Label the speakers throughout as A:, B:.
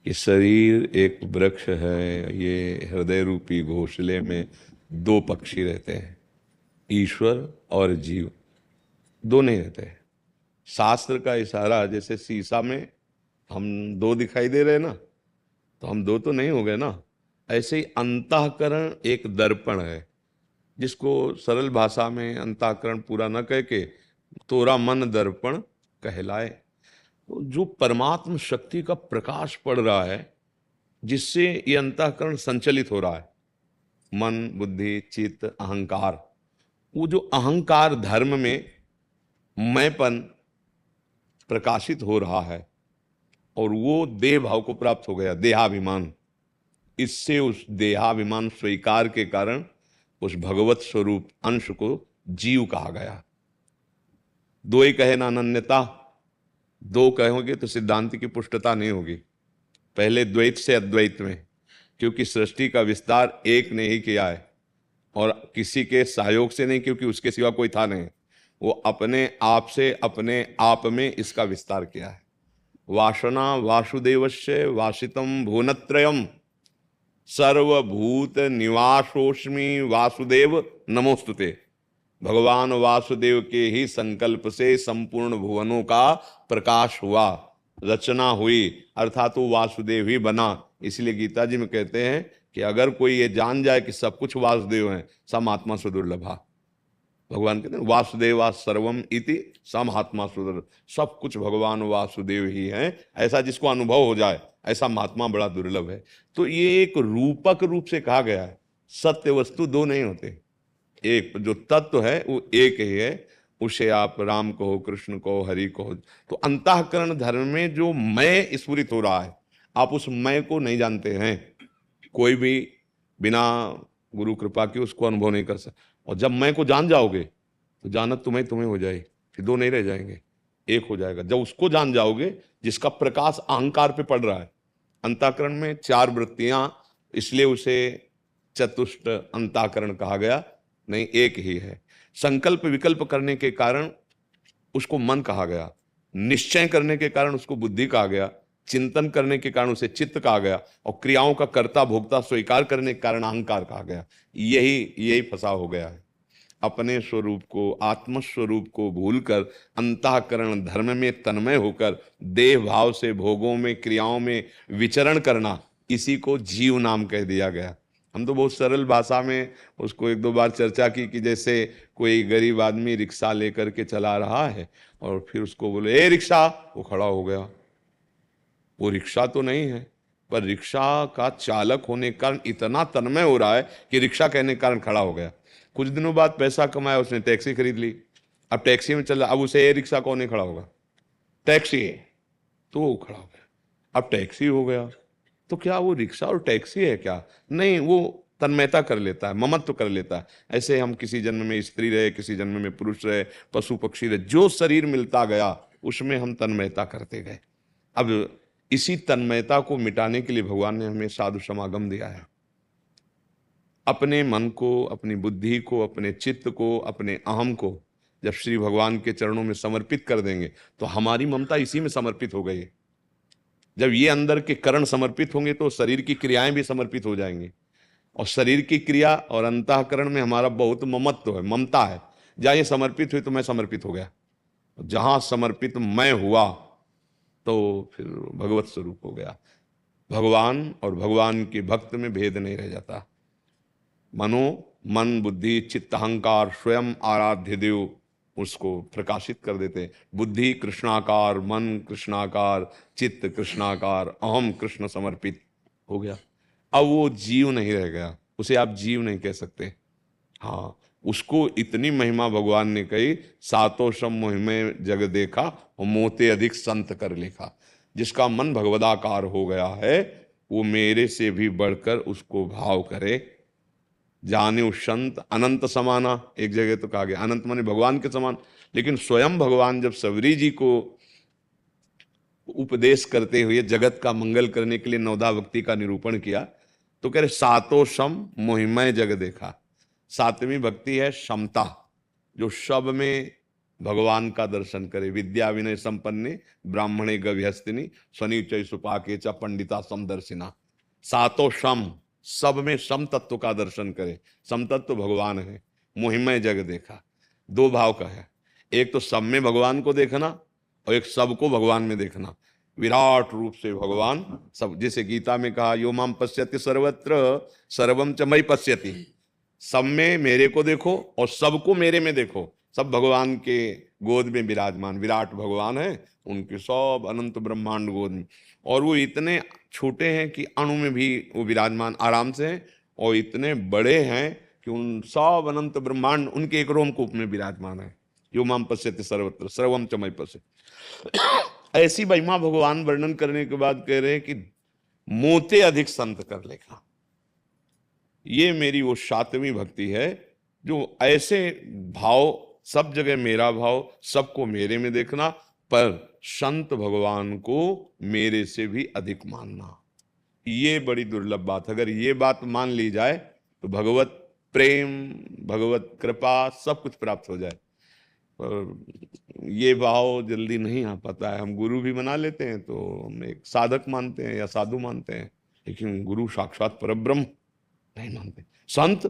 A: कि शरीर एक वृक्ष है, ये हृदय रूपी घोंसले में दो पक्षी रहते हैं, ईश्वर और जीव। दो नहीं रहते हैं। शास्त्र का इशारा, जैसे शीशा में हम दो दिखाई दे रहे हैं ना, तो हम दो तो नहीं हो गए ना। ऐसे ही अंतःकरण एक दर्पण है, जिसको सरल भाषा में अंतःकरण पूरा न कह के तोरा मन दर्पण कहलाए। तो जो परमात्म शक्ति का प्रकाश पड़ रहा है, जिससे ये अंतःकरण संचलित हो रहा है, मन बुद्धि चित्त अहंकार, वो जो अहंकार धर्म में मैंपन प्रकाशित हो रहा है और वो देह भाव को प्राप्त हो गया, देहाभिमान। इससे उस देहाभिमान स्वीकार के कारण उस भगवत स्वरूप अंश को जीव कहा गया। दो ही कहे ना अनन्यता, दो कहोगे तो सिद्धांत की पुष्टता नहीं होगी। पहले द्वैत से अद्वैत में, क्योंकि सृष्टि का विस्तार एक ने ही किया है और किसी के सहयोग से नहीं, क्योंकि उसके सिवा कोई था नहीं। वो अपने आप से अपने आप में इसका विस्तार किया है। वासना वासुदेवस्य वासितम भुवनत्रयम सर्वभूत निवासोस्मि वासुदेव नमोस्तुते। भगवान वासुदेव के ही संकल्प से संपूर्ण भुवनों का प्रकाश हुआ, रचना हुई, अर्थात वो वासुदेव ही बना। इसलिए गीता जी में कहते हैं कि अगर कोई ये जान जाए कि सब कुछ वासुदेव है, सम आत्मा सुदुर्लभा। भगवान कहते हैं वासुदेवा सर्वम इति सम आत्मा सुदुर्लभ। सब कुछ भगवान वासुदेव ही है, ऐसा जिसको अनुभव हो जाए, ऐसा महात्मा बड़ा दुर्लभ है। तो ये एक रूपक रूप से कहा गया है। सत्य वस्तु दो नहीं होते, एक जो तत्व है वो एक ही है। उसे आप राम कहो, कृष्ण कहो, हरि कहो। तो अंतःकरण धर्म में जो मैं स्फुरित हो रहा है, आप उस मैं को नहीं जानते हैं। कोई भी बिना गुरु कृपा के उसको अनुभव नहीं कर सकता। और जब मैं को जान जाओगे तो जानत तुम्हें तुम्हें हो जाएगी, फिर दो नहीं रह जाएंगे, एक हो जाएगा। जब उसको जान जाओगे जिसका प्रकाश अहंकार पे पड़ रहा है। अंतःकरण में चार वृत्तियां, इसलिए उसे चतुष्ट अंतःकरण कहा गया, नहीं एक ही है। संकल्प विकल्प करने के कारण उसको मन कहा गया, निश्चय करने के कारण उसको बुद्धि कहा गया, चिंतन करने के कारण उसे चित्त कहा गया, और क्रियाओं का कर्ता भोक्ता स्वीकार करने के कारण अहंकार कहा गया। यही यही फंसा हो गया है। अपने स्वरूप को, आत्म स्वरूप को भूलकर अंतःकरण धर्म में तन्मय होकर देह भाव से भोगों में क्रियाओं में विचरण करना, इसी को जीव नाम कह दिया गया। हम तो बहुत सरल भाषा में उसको एक दो बार चर्चा की कि जैसे कोई गरीब आदमी रिक्शा लेकर के चला रहा है और फिर उसको बोले ए रिक्शा, वो खड़ा हो गया। वो रिक्शा तो नहीं है, पर रिक्शा का चालक होने के कारण इतना तन्मय हो रहा है कि रिक्शा कहने के कारण खड़ा हो गया। कुछ दिनों बाद पैसा कमाया, उसने टैक्सी खरीद ली। अब टैक्सी में चल रहा, अब उसे ए रिक्शा कौन नहीं खड़ा होगा, टैक्सी है, तो वो खड़ा हो गया। अब टैक्सी हो गया, तो क्या वो रिक्शा और टैक्सी है क्या? नहीं, वो तन्मयता कर लेता है, ममत्व कर लेता है। ऐसे हम किसी जन्म में स्त्री रहे, किसी जन्म में पुरुष रहे, पशु पक्षी रहे, जो शरीर मिलता गया उसमें हम तन्मयता करते गए। अब इसी तन्मयता को मिटाने के लिए भगवान ने हमें साधु समागम दिया है। अपने मन को, अपनी बुद्धि को, अपने चित्त को, अपने अहम को जब श्री भगवान के चरणों में समर्पित कर देंगे तो हमारी ममता इसी में समर्पित हो गई। जब ये अंदर के करण समर्पित होंगे तो शरीर की क्रियाएं भी समर्पित हो जाएंगी। और शरीर की क्रिया और अंतःकरण में हमारा बहुत ममत्व है, ममता है। जहां ये समर्पित हुई तो मैं समर्पित हो गया, जहां समर्पित मैं हुआ तो फिर भगवत स्वरूप हो गया। भगवान और भगवान के भक्त में भेद नहीं रह जाता। मनो मन बुद्धि चित्त अहंकार स्वयं आराध्य देव उसको प्रकाशित कर देते। बुद्धि कृष्णाकार, मन कृष्णाकार, चित्त कृष्णाकार, अहम कृष्ण समर्पित हो गया। अब वो जीव नहीं रह गया, उसे आप जीव नहीं कह सकते। हाँ, उसको इतनी महिमा भगवान ने कही, सातों सम मोहिमे जग देखा और मोते अधिक संत कर लेखा। जिसका मन भगवदाकार हो गया है वो मेरे से भी बढ़कर उसको भाव करे। जाने संत अनंत समाना, एक जगह तो कहा गया अनंत माने भगवान के समान। लेकिन स्वयं भगवान जब सबरी जी को उपदेश करते हुए जगत का मंगल करने के लिए नवधा भक्ति का निरूपण किया तो कह रहे सातों सम मोहिमय जग देखा। सातवीं भक्ति है समता, जो सब में भगवान का दर्शन करे। विद्या विनय संपन्ने ब्राह्मणे गव्यस्तिनी स्वनिचय सुपाके च पंडिता समदर्शिना। सातों सम, सब में सम तत्व का दर्शन करे। सम तत्व भगवान है। मोहिमय जग देखा, दो भाव का है। एक तो सब में भगवान को देखना और एक सबको भगवान में देखना। विराट रूप से भगवान सब, जैसे गीता में कहा यो माम पश्यति सर्वत्र सर्वम च मयि पश्यति। सब में मेरे को देखो और सबको मेरे में देखो। सब भगवान के गोद में विराजमान विराट भगवान है, उनके सब अनंत ब्रह्मांड गोद में। और वो इतने छोटे हैं कि अणु में भी वो विराजमान आराम से हैं, और इतने बड़े हैं कि उन सब अनंत ब्रह्मांड उनके एक रोमकूप में विराजमान है। यो माम पश्यति सर्वत्र सर्वम च मयि पश्यति। ऐसी महिमा भगवान वर्णन करने के बाद कह रहे हैं कि मोते अधिक संत कर लेगा। ये मेरी वो सातवीं भक्ति है जो ऐसे भाव, सब जगह मेरा भाव, सबको मेरे में देखना, पर संत भगवान को मेरे से भी अधिक मानना। ये बड़ी दुर्लभ बात। अगर ये बात मान ली जाए तो भगवत प्रेम, भगवत कृपा सब कुछ प्राप्त हो जाए। पर ये भाव जल्दी नहीं आ पाता है। हम गुरु भी बना लेते हैं तो हम एक साधक मानते हैं या साधु मानते हैं, लेकिन गुरु साक्षात परब्रह्म नहीं मानते। संत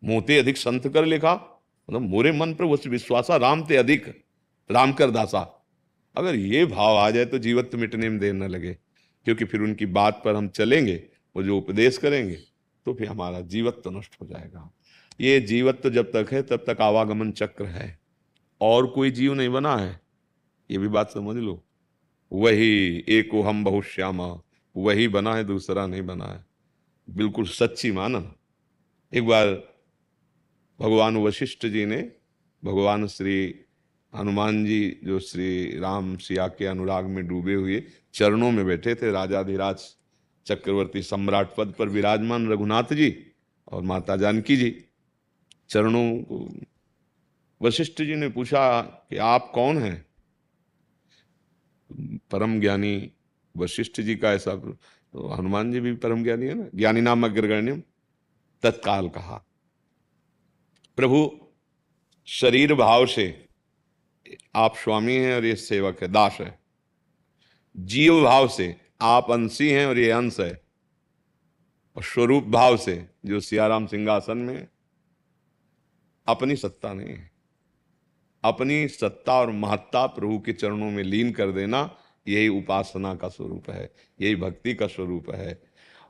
A: मोते अधिक संत कर लिखा, मतलब मोरे मन पर वस विश्वासा राम ते अधिक राम कर दासा। अगर ये भाव आ जाए तो जीवत्व मिटने में देर न लगे, क्योंकि फिर उनकी बात पर हम चलेंगे, वो जो उपदेश करेंगे, तो फिर हमारा जीवत्व नष्ट हो जाएगा। ये जीवत्व जब तक है तब तक आवागमन चक्र है, और कोई जीव नहीं बना है, ये भी बात समझ लो। वही एको हम बहुश्यामा, वही बना है, दूसरा नहीं बना है। बिल्कुल सच्ची मानना। एक बार भगवान वशिष्ठ जी ने, भगवान श्री हनुमान जी जो श्री राम सिया के अनुराग में डूबे हुए चरणों में बैठे थे, राजाधिराज चक्रवर्ती सम्राट पद पर विराजमान रघुनाथ जी और माता जानकी जी चरणों को, वशिष्ठ जी ने पूछा कि आप कौन हैं? परम ज्ञानी वशिष्ठ जी का ऐसा, तो हनुमान जी भी परम ज्ञानी है ना, ज्ञानी नाम अग्रगण्यम। तत्काल कहा, प्रभु शरीर भाव से आप स्वामी हैं और ये सेवक है, दास है। जीव भाव से आप अंशी हैं और ये अंश है। और स्वरूप भाव से जो सियाराम सिंहासन में, अपनी सत्ता नहीं है। अपनी सत्ता और महत्ता प्रभु के चरणों में लीन कर देना, यही उपासना का स्वरूप है, यही भक्ति का स्वरूप है।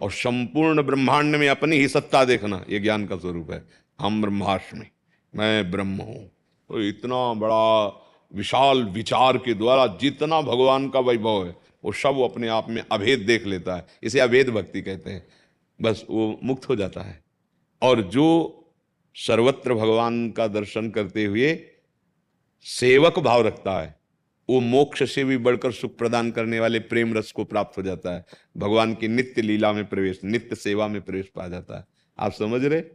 A: और संपूर्ण ब्रह्मांड में अपनी ही सत्ता देखना, ये ज्ञान का स्वरूप है। हम ब्रह्मास्मि, मैं ब्रह्म हूं। तो इतना बड़ा विशाल विचार के द्वारा जितना भगवान का वैभव है, वो सब वो अपने आप में अभेद देख लेता है। इसे अभेद भक्ति कहते हैं। बस वो मुक्त हो जाता है। और जो सर्वत्र भगवान का दर्शन करते हुए सेवक भाव रखता है, वो मोक्ष से भी बढ़कर सुख प्रदान करने वाले प्रेम रस को प्राप्त हो जाता है। भगवान की नित्य लीला में प्रवेश, नित्य सेवा में प्रवेश पा जाता है। आप समझ रहे?